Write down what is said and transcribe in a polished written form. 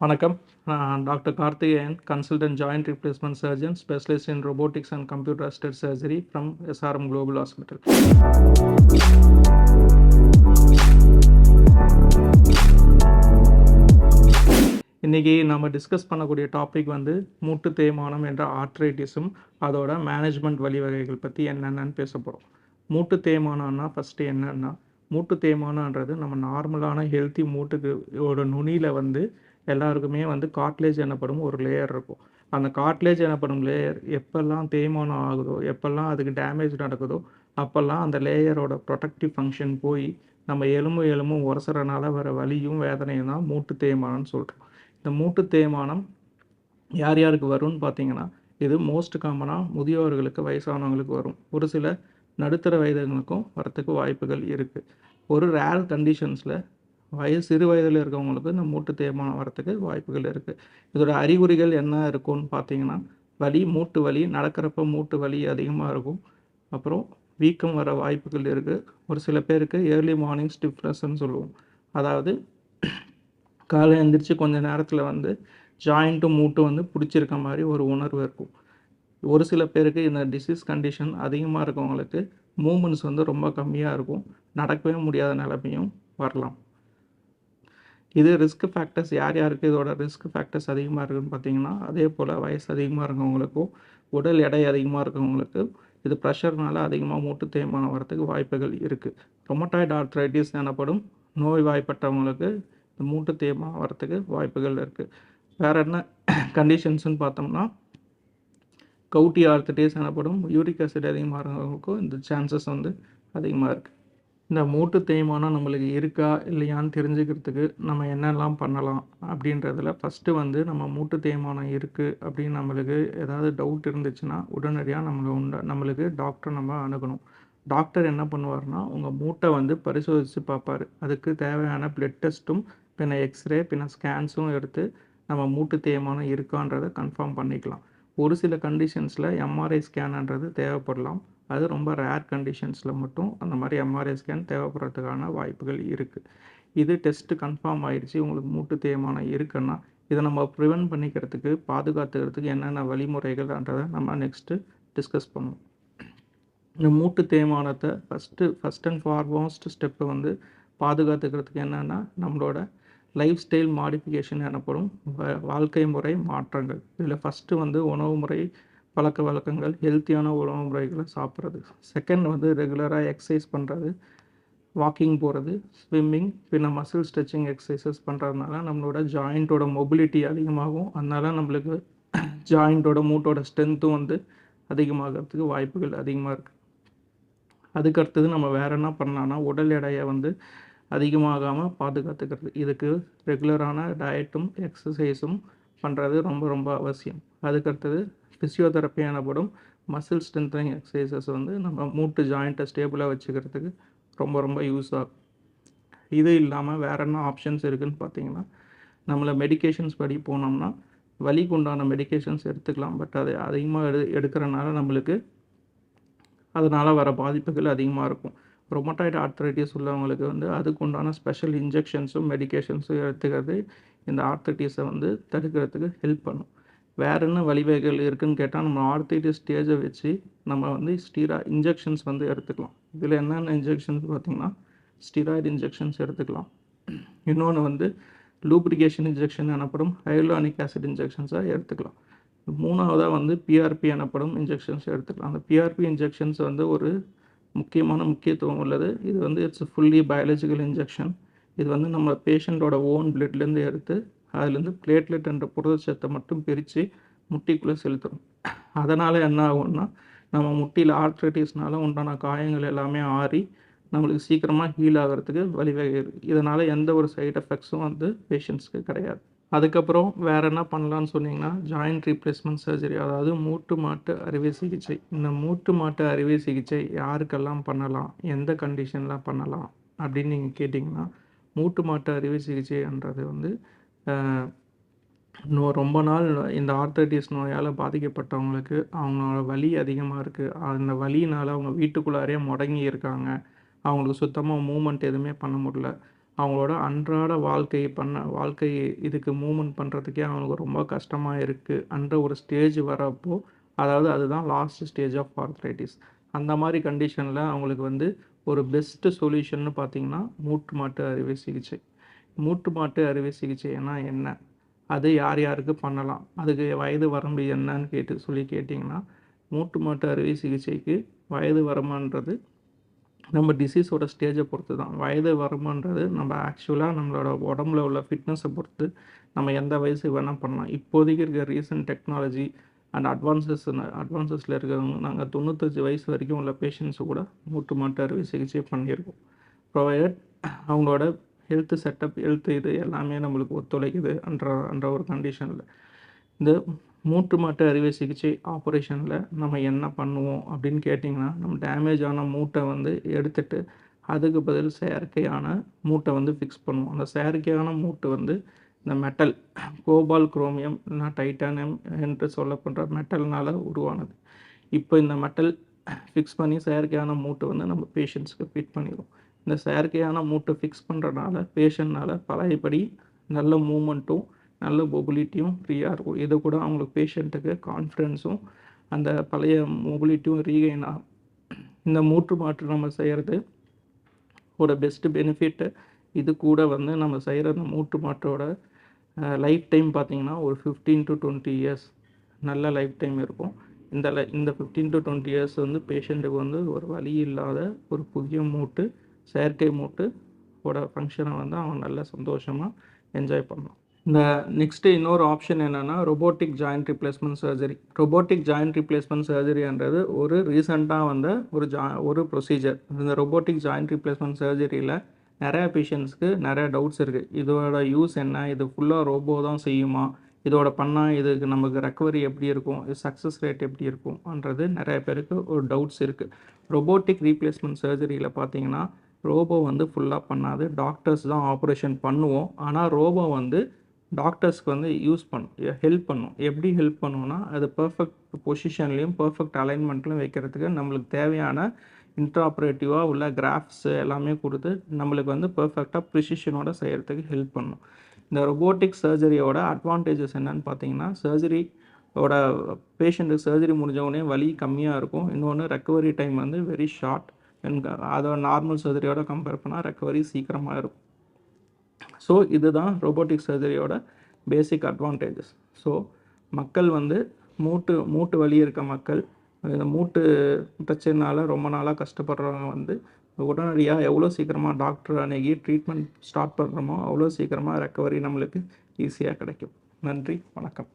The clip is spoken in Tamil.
வணக்கம். நான் doctor Karthikeyan, consultant joint replacement surgeon, specialist in robotics and computer assisted surgery from SRM global hospital. இன்றைக்கி நம்ம டிஸ்கஸ் பண்ணக்கூடிய டாபிக் வந்து மூட்டு தேய்மானம் என்ற ஆர்த்ரைட்டிஸும் அதோட மேனேஜ்மெண்ட் வழிவகைகள் பற்றி என்னென்னு பேச போகிறோம். மூட்டு தேய்மானம்னா ஃபஸ்ட்டு என்னன்னா, மூட்டு தேய்மானன்றது நம்ம நார்மலான ஹெல்த்தி மூட்டுக்கு ஒரு நுனியில் வந்து எல்லாருக்குமே வந்து கார்ட்லேஜ் எனப்படும் ஒரு லேயர் இருக்கும். அந்த கார்ட்லேஜ் எனப்படும் லேயர் எப்போல்லாம் தேய்மானம் ஆகுதோ, எப்போல்லாம் அதுக்கு டேமேஜ் நடக்குதோ, அப்போல்லாம் அந்த லேயரோட ப்ரொடக்டிவ் ஃபங்க்ஷன் போய் நம்ம எலும்பும் உரசுறனால வர வலியும் வேதனையும் தான் மூட்டு தேய்மானம்னு சொல்கிறோம். இந்த மூட்டு தேய்மானம் யார் யாருக்கு வரும்னு பார்த்தீங்கன்னா, இது மோஸ்ட் காமனாக முதியோர்களுக்கு, வயசானவங்களுக்கு வரும். ஒரு சில நடுத்தர வயதினருக்கும் வரத்துக்கு வாய்ப்புகள் இருக்குது. ஒரு ரேர் கண்டிஷன்ஸில் சிறு வயதில் இருக்கவங்களுக்கு இந்த மூட்டு தேய்மானம் வரத்துக்கு வாய்ப்புகள் இருக்குது. இதோட அறிகுறிகள் என்ன இருக்கும்னு பார்த்தீங்கன்னா, மூட்டு வலி, நடக்கிறப்ப மூட்டு வலி அதிகமாக இருக்கும். அப்புறம் வீக்கம் வர வாய்ப்புகள் இருக்குது. ஒரு சில பேருக்கு ஏர்லி மார்னிங் ஸ்டிஃப்னஸ்ன்னு சொல்லுவோம். அதாவது காலை எழுந்திரிச்சு கொஞ்சம் நேரத்தில் வந்து ஜாயிண்ட்டும் மூட்டு வந்து பிடிச்சிருக்க மாதிரி ஒரு உணர்வு இருக்கும். ஒரு சில பேருக்கு இந்த டிசீஸ் கண்டிஷன் அதிகமாக இருக்கவங்களுக்கு மூமெண்ட்ஸ் வந்து ரொம்ப கம்மியாக இருக்கும். நடக்கவே முடியாத நிலைமையும் வரலாம். இது ரிஸ்க் ஃபேக்டர்ஸ் யார் யாருக்கு இதோட ரிஸ்க் ஃபேக்டர்ஸ் அதிகமாக இருக்குதுன்னு பார்த்தீங்கன்னா, அதே போல் வயசு அதிகமாக இருக்கவங்களுக்கும், உடல் எடை அதிகமாக இருக்கவங்களுக்கு இது ப்ரெஷர்னால அதிகமாக மூட்டு தேய்மானம் வரத்துக்கு வாய்ப்புகள் இருக்குது. ரொமட்டாய்டு ஆர்த்ரைட்டிஸ் எனப்படும் நோய்வாய்ப்பட்டவங்களுக்கு இந்த மூட்டு தேய்மானம் வரத்துக்கு வாய்ப்புகள் இருக்குது. வேறு என்ன கண்டிஷன்ஸ்னு பார்த்தோம்னா, கவுட்டி ஆர்த்ரைட்டிஸ் எனப்படும் யூரிக் ஆசிட் அதிகமாக இருக்கவங்களுக்கும் இந்த சான்சஸ் வந்து அதிகமாக இருக்குது. இந்த மூட்டு தேய்மானம் நம்மளுக்கு இருக்கா இல்லையான்னு தெரிஞ்சுக்கிறதுக்கு நம்ம என்னெல்லாம் பண்ணலாம் அப்படின்றதில் ஃபஸ்ட்டு வந்து நம்ம மூட்டு தேய்மானம் இருக்குது அப்படின்னு நம்மளுக்கு ஏதாவது டவுட் இருந்துச்சுன்னா உடனடியாக நம்மளுக்கு டாக்டரை நம்ம அணுகணும். டாக்டர் என்ன பண்ணுவார்னா, உங்கள் மூட்டை வந்து பரிசோதித்து பார்ப்பார். அதுக்கு தேவையான பிளட் டெஸ்ட்டும் பின்ன எக்ஸ்ரே பின்ன ஸ்கேன்ஸும் எடுத்து நம்ம மூட்டு தேய்மானம் இருக்கான்றதை கன்ஃபார்ம் பண்ணிக்கலாம். ஒரு சில கண்டிஷன்ஸில் எம்ஆர்ஐ ஸ்கேன்ன்றது தேவைப்படலாம். அது ரொம்ப ரேர் கண்டிஷன்ஸில் மட்டும் அந்த மாதிரி எம்ஆர்ஐ ஸ்கேன் தேவைப்படுறதுக்கான வாய்ப்புகள் இருக்குது. இது டெஸ்ட்டு கன்ஃபார்ம் ஆகிடுச்சு, உங்களுக்கு மூட்டு தேய்மானம் இருக்குன்னா இதை நம்ம ப்ரிவென்ட் பண்ணிக்கிறதுக்கு, பாதுகாத்துக்கிறதுக்கு என்னென்ன வழிமுறைகள்ன்றதை நம்ம நெக்ஸ்ட்டு டிஸ்கஸ் பண்ணுவோம். இந்த மூட்டு தேய்மானத்தை ஃபஸ்ட் அண்ட் ஃபார்மோஸ்ட் ஸ்டெப்பு வந்து பாதுகாத்துக்கிறதுக்கு என்னென்னா, நம்மளோட லைஃப் ஸ்டைல் மாடிஃபிகேஷன் எனப்படும் வாழ்க்கை முறை மாற்றங்கள். இதில் ஃபஸ்ட்டு வந்து உணவு முறை பழக்க வழக்கங்கள், ஹெல்த்தியான உணவு முறைகளை சாப்பிட்றது. செகண்ட் வந்து ரெகுலராக எக்ஸசைஸ் பண்ணுறது, வாக்கிங் போகிறது, ஸ்விம்மிங், பின்ன மசில் ஸ்ட்ரெச்சிங் எக்ஸசைசஸ் பண்ணுறதுனால நம்மளோட ஜாயிண்ட்டோட மொபிலிட்டி அதிகமாகும். அதனால் நம்மளுக்கு ஜாயிண்ட்டோட மூட்டோட ஸ்ட்ரென்த்தும் வந்து அதிகமாகிறதுக்கு வாய்ப்புகள் அதிகமாக இருக்குது. அதுக்கடுத்தது நம்ம வேறு என்ன பண்ணலான்னா, உடல் எடையை வந்து அதிகமாகாமல் பாதுகாத்துக்கிறது. இதுக்கு ரெகுலரான டயட்டும் எக்ஸசைஸும் பண்ணுறது ரொம்ப ரொம்ப அவசியம். அதுக்கடுத்தது ஃபிசியோதெரப்பி எனப்படும் மசில் ஸ்ட்ரென்த்னிங் எக்ஸசைசஸ் வந்து நம்ம மூட்டு ஜாயிண்ட்டை ஸ்டேபிளாக வச்சுக்கிறதுக்கு ரொம்ப ரொம்ப யூஸ் ஆகும். இது இல்லாமல் வேறு என்ன ஆப்ஷன்ஸ் இருக்குதுன்னு பார்த்தீங்கன்னா, நம்மளை மெடிக்கேஷன்ஸ் படி போனோம்னா வலிக்கு உண்டான மெடிக்கேஷன்ஸ் எடுத்துக்கலாம். பட் அது அதிகமாக எடுக்கிறனால நம்மளுக்கு அதனால் வர பாதிப்புகள் அதிகமாக இருக்கும். ரொமட்டாய்டு ஆர்த்ரைட்டிஸ் உள்ளவங்களுக்கு வந்து அதுக்கு உண்டான ஸ்பெஷல் இன்ஜெக்ஷன்ஸும் மெடிக்கேஷன்ஸும் எடுத்துக்கிறது இந்த ஆர்த்ரைட்டிஸை வந்து தடுக்கிறதுக்கு ஹெல்ப் பண்ணும். வேறு என்ன வழிவகைகள் இருக்குதுன்னு கேட்டால், நம்ம ஆர்த்ரைட்டிஸ் ஸ்டேஜை வச்சு நம்ம வந்து இன்ஜெக்ஷன்ஸ் வந்து எடுத்துக்கலாம். இதில் என்னென்ன இன்ஜெக்ஷன்ஸ் பார்த்திங்கன்னா, ஸ்டீராய்டு இன்ஜெக்ஷன்ஸ் எடுத்துக்கலாம். இன்னொன்று வந்து லூப்ரிகேஷன் இன்ஜெக்ஷன் எனப்படும் ஹைலூரானிக் ஆசிட் இன்ஜெக்ஷன்ஸாக எடுத்துக்கலாம். மூணாவதாக வந்து பிஆர்பி எனப்படும் இன்ஜெக்ஷன்ஸ் எடுத்துக்கலாம். அந்த பிஆர்பி இன்ஜெக்ஷன்ஸ் வந்து ஒரு முக்கியத்துவம் உள்ளது. இது வந்து இட்ஸ் ஃபுல்லி பயாலஜிக்கல் இன்ஜெக்ஷன். இது வந்து நம்ம பேஷண்ட்டோட ஓன் பிளட்லேருந்து எடுத்து அதுலேருந்து பிளேட்லெட் என்ற புரதச்சத்தை மட்டும் பிரித்து முட்டிக்குள்ளே செலுத்துகிறோம். அதனால் என்ன ஆகும்னா, நம்ம முட்டியில் ஆர்த்ரைட்டிஸ்னால உண்டான காயங்கள் எல்லாமே ஆறி நம்மளுக்கு சீக்கிரமாக ஹீல் ஆகிறதுக்கு வழிவகை இருக்குது. இதனால் எந்த ஒரு சைடு எஃபெக்ட்ஸும் வந்து பேஷண்ட்ஸ்க்கு கிடையாது. அதுக்கப்புறம் வேறு என்ன பண்ணலான்னு சொன்னிங்கன்னா, ஜாயிண்ட் ரீப்ளேஸ்மெண்ட் சர்ஜரி, அதாவது மூட்டு மாட்டு அறுவை சிகிச்சை. இந்த மூட்டு மாட்டு அறுவை சிகிச்சை யாருக்கெல்லாம் பண்ணலாம், எந்த கண்டிஷனில் பண்ணலாம் அப்படின்னு நீங்கள் கேட்டிங்கன்னா, மூட்டு மாட்டு அறுவை சிகிச்சைன்றது வந்து ரொம்ப நாள் இந்த ஆர்த்ரைட்டிஸ் நோயால் பாதிக்கப்பட்டவங்களுக்கு அவங்களோட வலி அதிகமாக இருக்குது. அந்த வலியினால் அவங்க வீட்டுக்குள்ளாரே முடங்கி இருக்காங்க. அவங்களுக்கு சுத்தமாக மூவ்மெண்ட் எதுவுமே பண்ண முடியல. அவங்களோட அன்றாட வாழ்க்கை இதுக்கு மூவ்மெண்ட் பண்ணுறதுக்கே அவங்களுக்கு ரொம்ப கஷ்டமாக இருக்குது அன்ற ஒரு ஸ்டேஜ் வரப்போ, அதாவது அதுதான் லாஸ்ட் ஸ்டேஜ் ஆஃப் ஆர்த்ரைட்டிஸ். அந்த மாதிரி கண்டிஷனில் அவங்களுக்கு வந்து ஒரு பெஸ்ட்டு சொல்யூஷன்னு பார்த்தீங்கன்னா மூட்டு மாட்டு அறுவை சிகிச்சை. மூட்டு மாட்டு அறுவை சிகிச்சைனா என்ன? அது யார் யாருக்கு பண்ணலாம்? அதுக்கு வயது வரம்பு என்னன்னு கேட்டிங்கன்னா, மூட்டு மாட்டு அறுவை சிகிச்சைக்கு வயது வரம்புன்றது நம்ம டிசீஸோட ஸ்டேஜை பொறுத்து தான். வயது வரம்புன்றது நம்ம ஆக்சுவலாக நம்மளோட உடம்புல உள்ள ஃபிட்னஸை பொறுத்து நம்ம எந்த வயசுக்கு வேணால் பண்ணலாம். இப்போதைக்கு இருக்க ரீசன்ட் டெக்னாலஜி அண்ட் அட்வான்சஸில் இருக்கிறவங்க நாங்கள் 95 வயசு வரைக்கும் உள்ள பேஷண்ட்ஸு கூட மூட்டு மாட்டு அறுவை சிகிச்சை பண்ணியிருக்கோம். ப்ரொவைடட் அவங்களோட ஹெல்த் செட்டப், இது எல்லாமே நம்மளுக்கு ஒத்துழைக்குது என்ற ஒரு கண்டிஷனில். இந்த மூட்டு மாட்டு அறுவை சிகிச்சை ஆப்ரேஷனில் நம்ம என்ன பண்ணுவோம் அப்படின்னு கேட்டிங்கன்னா, நம்ம டேமேஜ் ஆன மூட்டை வந்து எடுத்துட்டு அதுக்கு பதில் செயற்கையான மூட்டை வந்து ஃபிக்ஸ் பண்ணுவோம். அந்த செயற்கையான மூட்டு வந்து இந்த மெட்டல், கோபால், குரோமியம் இல்லைனா டைட்டானியம் என்று சொல்லப்படுற மெட்டல்னால் உருவானது. இப்போ இந்த மெட்டல் ஃபிக்ஸ் பண்ணி செயற்கையான மூட்டை வந்து நம்ம பேஷண்ட்ஸ்க்கு ஃபிட் பண்ணிடுவோம். இந்த செயற்கையான மூட்டை ஃபிக்ஸ் பண்ணுறனால பேஷண்ட்னால் பழையபடி நல்ல மூமெண்ட்டும் நல்ல மொபிலிட்டியும் ஃப்ரீயாக இருக்கும். இது கூட அவங்களுக்கு பேஷண்ட்டுக்கு கான்ஃபிடென்ஸும் அந்த பழைய மொபிலிட்டியும் ரீகெயின் ஆகும். இந்த மூட்டு மாற்று நம்ம செய்கிறது ஒரு பெஸ்ட்டு பெனிஃபிட்டு. இது கூட வந்து நம்ம செய்கிற அந்த மூட்டு மாற்றோட லைஃப் டைம் பார்த்திங்கன்னா ஒரு 15 to 20 இயர்ஸ் நல்ல லைஃப் டைம் இருக்கும். இந்த 15 to 20 இயர்ஸ் வந்து பேஷண்ட்டுக்கு வந்து ஒரு வலி இல்லாத ஒரு புதிய மூட்டு, செயற்கை மூட்டு ஓட ஃபங்க்ஷனை வந்து அவங்க நல்ல சந்தோஷமாக என்ஜாய் பண்ணலாம். இந்த நெக்ஸ்ட்டு இன்னொரு ஆப்ஷன் என்னென்னா robotic joint replacement surgery. Robotic joint replacement சர்ஜரின்றது ஒரு ரீசெண்டாக வந்த ஒரு ப்ரொசீஜர். இந்த ரொபோட்டிக் ஜாயிண்ட் ரிப்ளேஸ்மெண்ட் சர்ஜரியில் நிறையா பேஷண்ட்ஸ்க்கு நிறையா டவுட்ஸ் இருக்குது. இதோட யூஸ் என்ன? இது ஃபுல்லாக ரோபோ தான் செய்யுமா? இதோட பண்ணால் இதுக்கு நமக்கு ரெக்கவரி எப்படி இருக்கும்? சக்ஸஸ் ரேட் எப்படி இருக்கும்ன்றது நிறைய பேருக்கு ஒரு டவுட்ஸ் இருக்குது. ரொபோட்டிக் ரீப்ளேஸ்மெண்ட் சர்ஜரியில் பார்த்தீங்கன்னா ரோபோ வந்து ஃபுல்லாக பண்ணாது. டாக்டர்ஸ் தான் ஆப்ரேஷன் பண்ணுவோம். ஆனால் ரோபோ வந்து டாக்டர்ஸ்க்கு வந்து ஹெல்ப் பண்ணும். எப்படி ஹெல்ப் பண்ணுவோன்னா, அது பர்ஃபெக்ட் பொசிஷன்லேயும் பர்ஃபெக்ட் அலைன்மெண்ட்லையும் வைக்கிறதுக்கு நம்மளுக்கு தேவையான இன்ட்ராஆப்ரேட்டிவாக உள்ள கிராஃப்ஸ் எல்லாமே கொடுத்து நம்மளுக்கு வந்து பர்ஃபெக்டாக ப்ரிசிஷனோட செய்கிறதுக்கு ஹெல்ப் பண்ணும். இந்த ரொபோட்டிக் சர்ஜரியோட அட்வான்டேஜஸ் என்னென்னு பார்த்தீங்கன்னா, பேஷண்ட்டுக்கு சர்ஜரி முடிஞ்சவொடனே வலி கம்மியாக இருக்கும். இன்னொன்று ரெக்கவரி டைம் வந்து வெரி ஷார்ட். அதோட நார்மல் சர்ஜரியோட கம்பேர் பண்ணால் ரெக்கவரி சீக்கிரமாக இருக்கும். ஸோ இதுதான் ரொபோட்டிக் சர்ஜரியோட பேசிக் அட்வான்டேஜஸ். ஸோ மக்கள் வந்து மூட்டு வலி இருக்க மக்கள், இந்த மூட்டு பிரச்சனைனால ரொம்ப நாளாக கஷ்டப்படுறவங்க வந்து உடனடியாக எவ்வளோ சீக்கிரமாக டாக்டர் அணுகி ட்ரீட்மெண்ட் ஸ்டார்ட் பண்ணுறோமோ அவ்வளோ சீக்கிரமாக ரெக்கவரி நம்மளுக்கு ஈஸியாக கிடைக்கும். நன்றி, வணக்கம்.